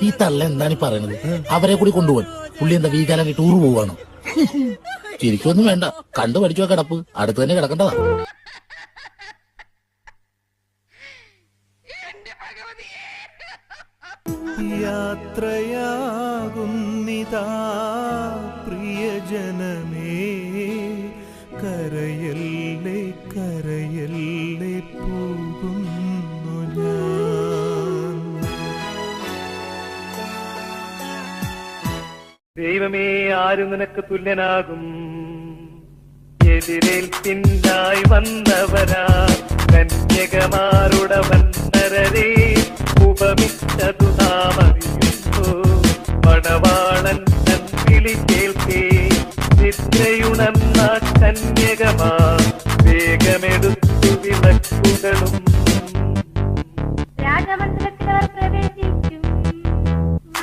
ഈ തള്ള എന്താണ് ഈ പറയണത്? അവരെ കൂടി കൊണ്ടുപോകാൻ പുള്ളി എന്താ വീക്കാലാക്കി ടൂർ പോവാണോ? ചിരിക്കൊന്നും വേണ്ട, കണ്ടു പഠിച്ചോ കിടപ്പ് അടുത്ത് തന്നെ കിടക്കേണ്ടതാ. യാത്രയാകുന്നിതാ പ്രിയജനമേ, കരയല്ലേ കരയല്ലേ പോകുന്നു ഞാൻ. ദൈവമേ, ആരു നിനക്ക് തുല്യനാകും? എതിരേൽപ്പിന്നായി വന്നവരാ കന്യകമാരുടവൻ നരരെ ഉപമിച്ചതു നാം അറിയുന്നു. മണവാളൻ തൻ വിളി കേൾക്കേ നിദ്രയുണർന്ന കന്യകമാ വേഗമെടുത്തു വിളക്കുകളും രാജമന്ദിരത്തിലവർ പ്രവേശിക്കും.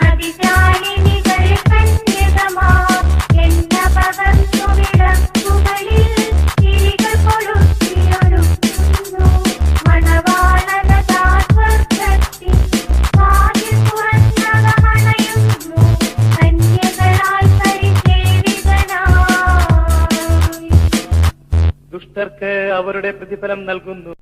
അതിശാലിനികൾ കന്യകമാ എന്ന പകർന്നു വിളക്കുകളിൽ തിരികൾ കൊളുത്തിയൊരുക്കുന്നു. മണവാളനതാ സ്വർഗ്ഗത്തിൽ വാതിൽ തുറന്നകമണയുന്നു. കന്യകളാൽ പരിചേവിതനായി ദുഷ്ടർക്ക് അവരുടെ പ്രതിഫലം നൽകുന്നു.